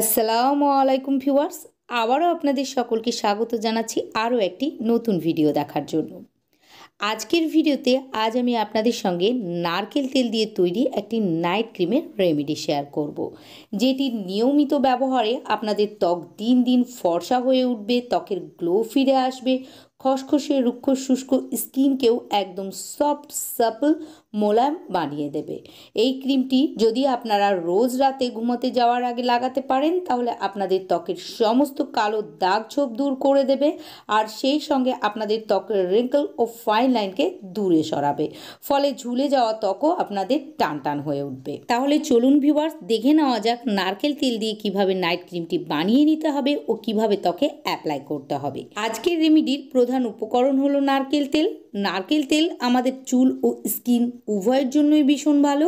আসসালামু আলাইকুম ভিউয়ার্স, আবারও আপনাদের সকলকে স্বাগত জানাচ্ছি আরও একটি নতুন ভিডিও দেখার জন্য। আজকের ভিডিওতে আজ আমি আপনাদের সঙ্গে নারকেল তেল দিয়ে তৈরি একটি নাইট ক্রিমের রেমেডি শেয়ার করব, যেটি নিয়মিত ব্যবহারে আপনাদের ত্বক দিন দিন ফর্সা হয়ে উঠবে, ত্বকের গ্লো ফিরে আসবে, খসখসে রুক্ষ শুষ্ক স্কিনকেও একদম সফট সাপল মোলায়েম বানিয়ে দেবে। এই ক্রিমটি যদি আপনারা রোজ রাতে ঘুমোতে যাওয়ার আগে লাগাতে পারেন, তাহলে আপনাদের ত্বকের সমস্ত কালো দাগ ছোপ দূর করে দেবে, আর সেই সঙ্গে আপনাদের ত্বকের রিঙ্কল ও ফাইন লাইনকে দূরে সরাবে, ফলে ঝুলে যাওয়া ত্বকও আপনাদের টান টান হয়ে উঠবে। তাহলে চলুন ভিউয়ার্স, দেখে নেওয়া যাক নারকেল তেল দিয়ে কিভাবে নাইট ক্রিমটি বানিয়ে নিতে হবে ও কিভাবে ত্বকে অ্যাপ্লাই করতে হবে। আজকের রেমেডির প্রধান উপকরণ হলো নারকেল তেল। নারকেল তেল আমাদের চুল ও স্কিন উভয়ের জন্যই ভীষণ ভালো।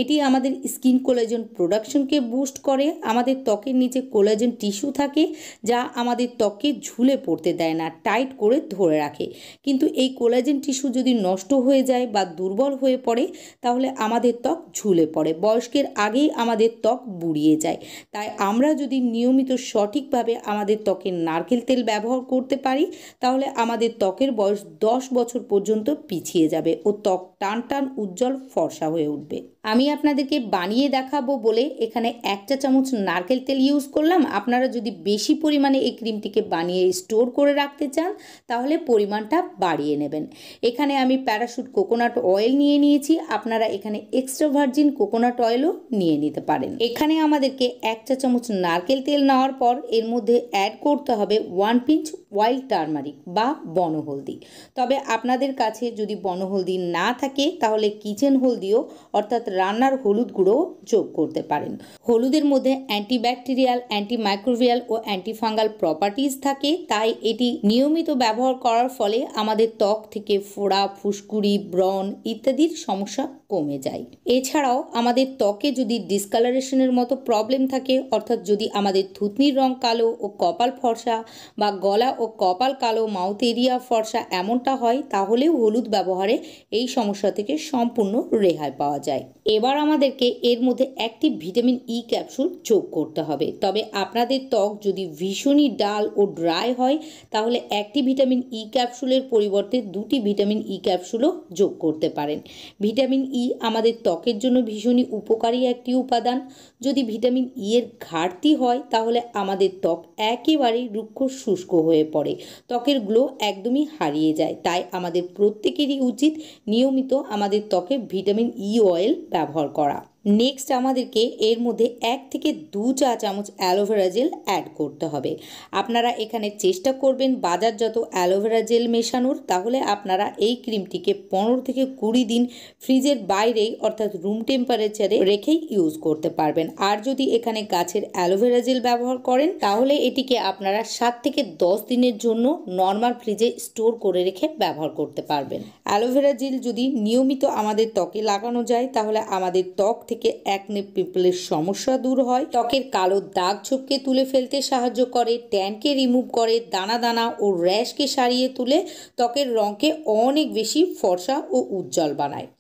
এটি আমাদের স্কিন কোলাজেন প্রোডাকশনকে বুস্ট করে। আমাদের ত্বকের নিচে কোলাজেন টিস্যু থাকে, যা আমাদের ত্বককে ঝুলে পড়তে দেয় না, টাইট করে ধরে রাখে। কিন্তু এই কোলাজেন টিস্যু যদি নষ্ট হয়ে যায় বা দুর্বল হয়ে পড়ে, তাহলে আমাদের ত্বক ঝুলে পড়ে, বয়স্কের আগেই আমাদের ত্বক বুড়িয়ে যায়। তাই আমরা যদি নিয়মিত সঠিকভাবে আমাদের ত্বকে নারকেল তেল ব্যবহার করতে পারি, তাহলে আমাদের ত্বকের বয়স 10 বছর পর্যন্ত পিছিয়ে যাবে ও ত্বক টান টান উজ্জ্বল ফর্সা হয়ে উঠবে। আমি আপনাদেরকে বানিয়ে দেখাবো বলে এখানে 1 চা চামচ নারকেল তেল ইউজ করলাম। আপনারা যদি বেশি পরিমাণে এই ক্রিমটিকে বানিয়ে স্টোর করে রাখতে চান, তাহলে পরিমাণটা বাড়িয়ে নেবেন। এখানে আমি প্যারাশুট কোকোনাট অয়েল নিয়ে নিয়েছি, আপনারা এখানে এক্সট্রা ভার্জিন কোকোনাট অয়েলও নিয়ে নিতে পারেন। এখানে আমাদেরকে 1 চা চামচ নারকেল তেল নেওয়ার পর এর মধ্যে অ্যাড করতে হবে 1 পিঞ্চ ওয়াইল্ড টারমারিক বা বনহলদি। তবে আপনাদের কাছে যদি বনহলদি না থাকে, তাহলে কিচেন হলদিও অর্থাৎ রান্নার হলুদ গুঁড়ো যোগ করতে পারেন। হলুদের মধ্যে অ্যান্টিব্যাকটেরিয়াল, অ্যান্টিমাইক্রোবিয়াল ও অ্যান্টিফাঙ্গাল প্রপার্টিজ থাকে, তাই এটি নিয়মিত ব্যবহার করার ফলে আমাদের ত্বক থেকে ফোড়া, ফুসকুড়ি, ব্রণ ইত্যাদির সমস্যা কমে যায়। এছাড়াও আমাদের ত্বকে যদি ডিসকালারেশনের মতো প্রবলেম থাকে, অর্থাৎ যদি আমাদের থুতনির রং কালো ও কপাল ফর্সা বা গলা ও কপাল কালো, মাউথ এরিয়া ফর্সা এমনটা হয়, তাহলেও হলুদ ব্যবহারে এই সমস্যা থেকে সম্পূর্ণ রেহাই পাওয়া যায়। এবার আমাদেরকে এর মধ্যে একটি ভিটামিন ই ক্যাপসুল যোগ করতে হবে। তবে আপনাদের ত্বক যদি ভীষণই ডাল ও ড্রাই হয়, তাহলে একটি ভিটামিন ই ক্যাপসুলের পরিবর্তে 2টি ভিটামিন ই ক্যাপসুলও যোগ করতে পারেন। ভিটামিন ই আমাদের ত্বকের জন্য ভীষণই উপকারী একটি উপাদান। যদি ভিটামিন ই এর ঘাটতি হয়, তাহলে আমাদের ত্বক একেবারেই রুক্ষ শুষ্ক হয়ে পড়ে, ত্বকের গ্লো একদমই হারিয়ে যায়। তাই আমাদের প্রত্যেকেরই উচিত নিয়মিত আমাদের ত্বকে ভিটামিন ই অয়েল ব্যবহার করা। নেক্সট আমাদেরকে এর মধ্যে 1 থেকে 2 চা চামচ অ্যালোভেরা জেল অ্যাড করতে হবে। আপনারা এখানে চেষ্টা করবেন বাজারজাত অ্যালোভেরা জেল মেশানোর, তাহলে আপনারা এই ক্রিমটিকে 15 থেকে 20 দিন ফ্রিজের বাইরেই অর্থাৎ রুম টেম্পারেচারে রেখেই ইউজ করতে পারবেন। আর যদি এখানে গাছের অ্যালোভেরা জেল ব্যবহার করেন, তাহলে এটিকে আপনারা 7 থেকে 10 দিনের জন্য নর্মাল ফ্রিজে স্টোর করে রেখে ব্যবহার করতে পারবেন। অ্যালোভেরা জেল যদি নিয়মিত আমাদের ত্বকে লাগানো যায়, তাহলে আমাদের ত্বক থেকে অ্যাকনে পিম্পলের সমস্যা দূর হয়, ত্বকের কালো দাগ ছোপকে তুলে ফেলতে সাহায্য করে, ট্যানকে রিমুভ করে, দানা দানা ও র্যাশকে সারিয়ে তুলে ত্বকের রঙকে অনেক বেশি ফর্সা ও উজ্জ্বল বানায়।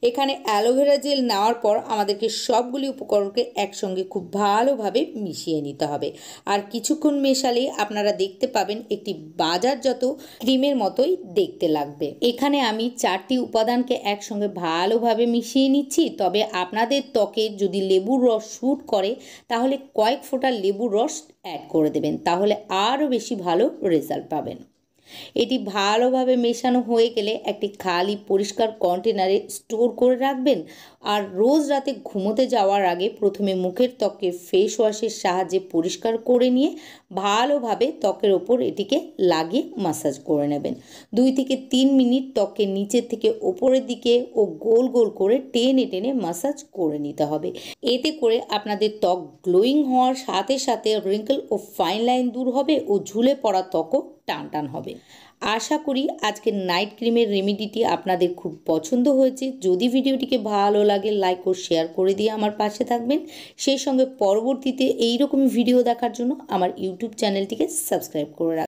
এখানে অ্যালোভেরা জেল নেওয়ার পর আমাদেরকে সবগুলি উপকরণকে একসঙ্গে খুব ভালোভাবে মিশিয়ে নিতে হবে। আর কিছুক্ষণ মেশালেই আপনারা দেখতে পাবেন একটি বাজারজাত ক্রিমের মতোই দেখতে লাগবে। এখানে আমি 4টি উপাদানকে একসঙ্গে ভালোভাবে মিশিয়ে নিচ্ছি। তবে আপনাদের ত্বকে যদি লেবুর রস শ্যুট করে, তাহলে কয়েক ফোঁটা লেবুর রস অ্যাড করে দেবেন, তাহলে আরও বেশি ভালো রেজাল্ট পাবেন। এটি ভালোভাবে মেশানো হয়ে গেলে একটি খালি পরিষ্কার কন্টেনারে স্টোর করে রাখবেন। আর রোজ রাতে ঘুমোতে যাওয়ার আগে প্রথমে মুখের ত্বককে ফেস ওয়াশের সাহায্যে পরিষ্কার করে নিয়ে ভালোভাবে ত্বকের ওপর এটিকে লাগিয়ে মাসাজ করে নেবেন। 2 থেকে 3 মিনিট ত্বককে নিচের থেকে ওপরের দিকে ও গোল গোল করে টেনে টেনে মাসাজ করে নিতে হবে। এতে করে আপনাদের ত্বক গ্লোয়িং হওয়ার সাথে সাথে রিঙ্কল ও ফাইন লাইন দূর হবে ও ঝুলে পড়া ত্বকও টান টান হবে। আশা করি আজকের নাইট ক্রিমের রেমেডিটি আপনাদের খুব পছন্দ হয়েছে। যদি ভিডিওটিকে ভালো লাগে, লাইক ও শেয়ার করে দিয়ে আমার পাশে থাকবেন। সেই সঙ্গে পরবর্তীতে এইরকম ভিডিও দেখার জন্য আমার ইউটিউব চ্যানেলটিকে সাবস্ক্রাইব করে রাখবেন।